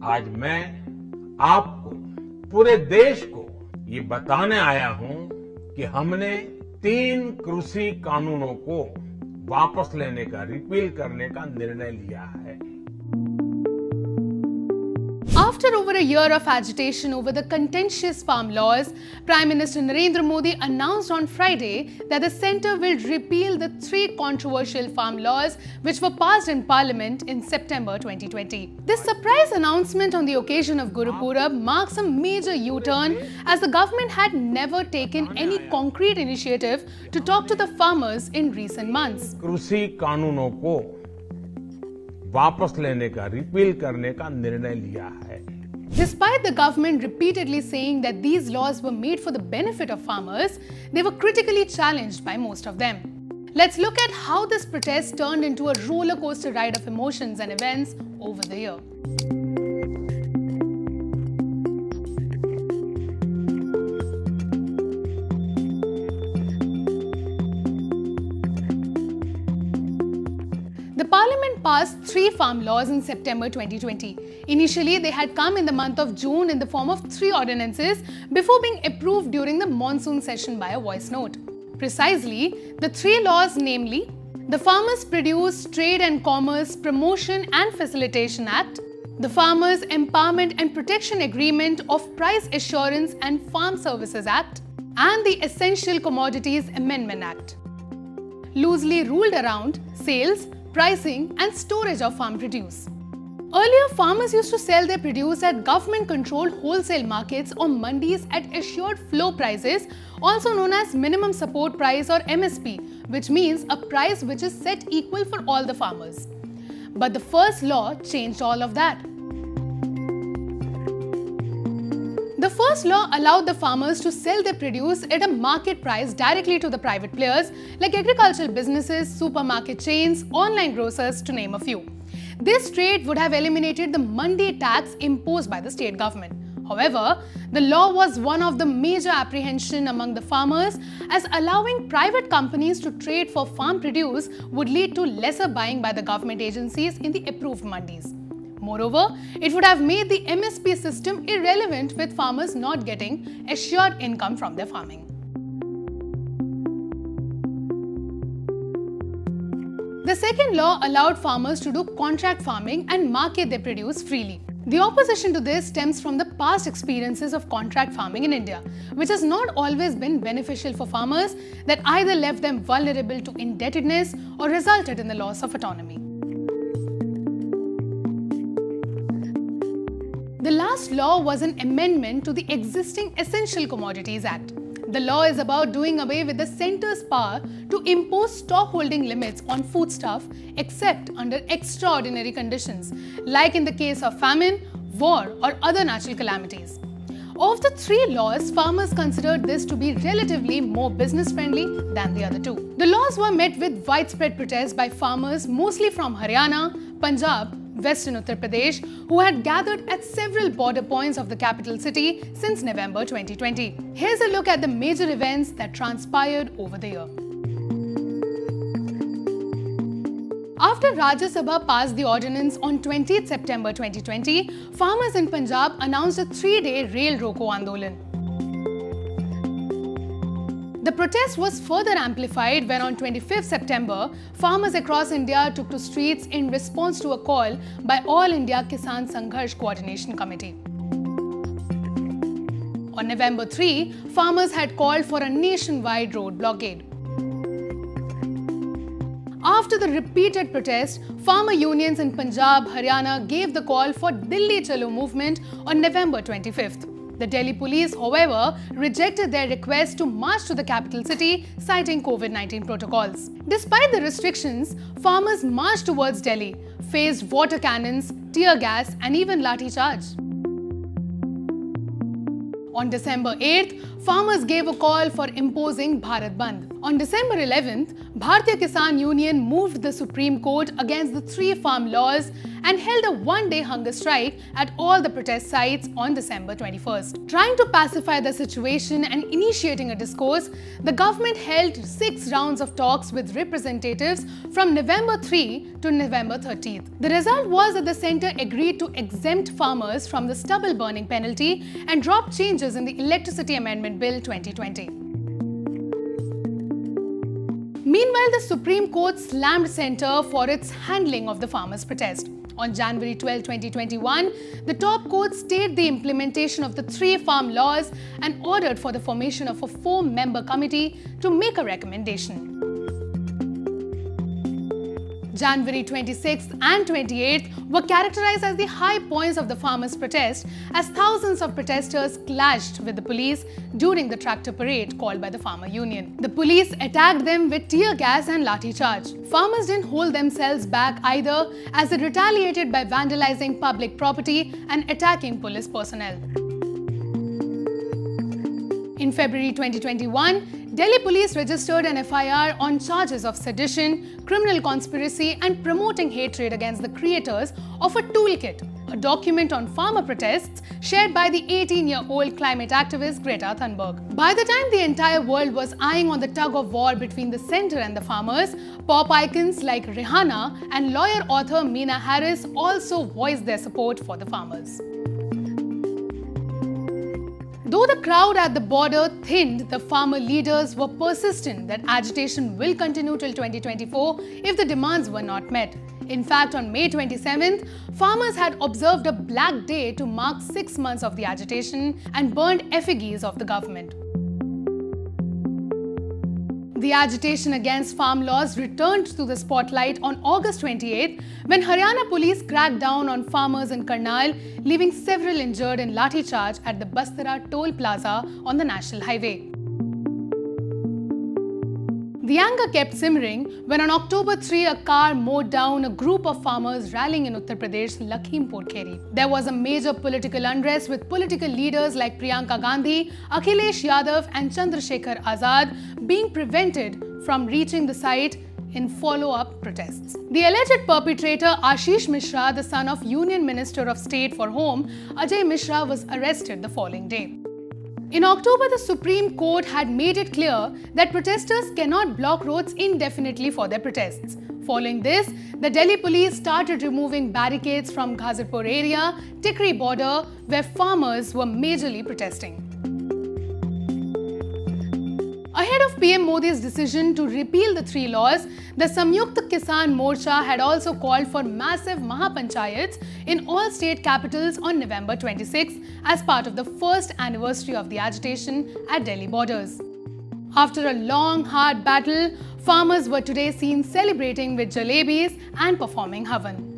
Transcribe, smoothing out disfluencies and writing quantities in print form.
आज मैं आपको, पूरे देश को ये बताने आया हूं कि हमने 3 कृषि कानूनों को वापस लेने का, रिपील करने का निर्णय लिया है। After over a year of agitation over the contentious farm laws, Prime Minister Narendra Modi announced on Friday that the centre will repeal the 3 controversial farm laws which were passed in Parliament in September 2020. This surprise announcement on the occasion of Guru Purab marks a major U-turn as the government had never taken any concrete initiative to talk to the farmers in recent months. कृषि कानूनों को वापस लेने का, repeal करने का निर्णय लिया है। Despite the government repeatedly saying that these laws were made for the benefit of farmers, they were critically challenged by most of them. Let's look at how this protest turned into a roller coaster ride of emotions and events over the year. The Parliament passed 3 farm laws in September 2020. Initially, they had come in the month of June in the form of 3 ordinances before being approved during the monsoon session by a voice note. Precisely, the 3 laws, namely the Farmers Produce, Trade and Commerce Promotion and Facilitation Act, the Farmers Empowerment and Protection Agreement of Price Assurance and Farm Services Act, and the Essential Commodities Amendment Act, loosely ruled around sales, pricing and storage of farm produce. Earlier, farmers used to sell their produce at government-controlled wholesale markets or mandis at assured floor prices, also known as minimum support price or MSP, which means a price which is set equal for all the farmers. But the first law changed all of that. The first law allowed the farmers to sell their produce at a market price directly to the private players like agricultural businesses, supermarket chains, online grocers, to name a few. This trade would have eliminated the mandi tax imposed by the state government. However, the law was one of the major apprehension among the farmers, as allowing private companies to trade for farm produce would lead to lesser buying by the government agencies in the approved mandis. Moreover, it would have made the MSP system irrelevant, with farmers not getting assured income from their farming. The second law allowed farmers to do contract farming and market their produce freely. The opposition to this stems from the past experiences of contract farming in India, which has not always been beneficial for farmers, that either left them vulnerable to indebtedness or resulted in the loss of autonomy. The last law was an amendment to the existing Essential Commodities Act. The law is about doing away with the centre's power to impose stockholding limits on foodstuff except under extraordinary conditions, like in the case of famine, war or other natural calamities. Of the 3 laws, farmers considered this to be relatively more business-friendly than the other 2. The laws were met with widespread protests by farmers mostly from Haryana, Punjab, Western Uttar Pradesh, who had gathered at several border points of the capital city since November 2020. Here's a look at the major events that transpired over the year. After Rajya Sabha passed the ordinance on 20th September 2020, farmers in Punjab announced a 3-day Rail Roko Andolan. The protest was further amplified when on 25th September, farmers across India took to streets in response to a call by All India Kisan Sangharsh Coordination Committee. On November 3, farmers had called for a nationwide road blockade. After the repeated protests, farmer unions in Punjab, Haryana gave the call for Delhi Chalo movement on November 25th. The Delhi police, however, rejected their request to march to the capital city, citing COVID-19 protocols. Despite the restrictions, farmers marched towards Delhi, faced water cannons, tear gas and even lathi charge. On December 8th, farmers gave a call for imposing Bharat Bandh. On December 11th, Bharatiya Kisan Union moved the Supreme Court against the 3 farm laws and held a one-day hunger strike at all the protest sites on December 21st. Trying to pacify the situation and initiating a discourse, the government held 6 rounds of talks with representatives from November 3 to November 13th. The result was that the centre agreed to exempt farmers from the stubble burning penalty and drop changes in the Electricity Amendment Bill 2020. Meanwhile, the Supreme Court slammed centre for its handling of the farmers' protest. On January 12, 2021, the top court stayed the implementation of the 3 farm laws and ordered for the formation of a 4-member committee to make a recommendation. January 26th and 28th were characterized as the high points of the farmers' protest as thousands of protesters clashed with the police during the tractor parade called by the farmer union. The police attacked them with tear gas and lathi charge. Farmers didn't hold themselves back either, as they retaliated by vandalizing public property and attacking police personnel. In February 2021, Delhi police registered an FIR on charges of sedition, criminal conspiracy and promoting hatred against the creators of a toolkit, a document on farmer protests shared by the 18-year-old climate activist Greta Thunberg. By the time the entire world was eyeing on the tug-of-war between the centre and the farmers, pop icons like Rihanna and lawyer-author Meena Harris also voiced their support for the farmers. Though the crowd at the border thinned, the farmer leaders were persistent that agitation will continue till 2024 if the demands were not met. In fact, on May 27th, farmers had observed a black day to mark 6 months of the agitation and burned effigies of the government. The agitation against farm laws returned to the spotlight on August 28th when Haryana police cracked down on farmers in Karnal, leaving several injured in lathi charge at the Bastara toll plaza on the national highway. The anger kept simmering when on October 3 a car mowed down a group of farmers rallying in Uttar Pradesh, Lakhimpur Kheri. There was a major political unrest with political leaders like Priyanka Gandhi, Akhilesh Yadav and Chandrasekhar Azad being prevented from reaching the site in follow-up protests. The alleged perpetrator Ashish Mishra, the son of Union Minister of State for Home Ajay Mishra, was arrested the following day. In October, the Supreme Court had made it clear that protesters cannot block roads indefinitely for their protests. Following this, the Delhi police started removing barricades from Ghazipur area, Tikri border, where farmers were majorly protesting. Ahead of PM Modi's decision to repeal the 3 laws, the Samyukta Kisan Morcha had also called for massive Mahapanchayats in all state capitals on November 26 as part of the first anniversary of the agitation at Delhi borders. After a long, hard battle, farmers were today seen celebrating with jalebis and performing havan.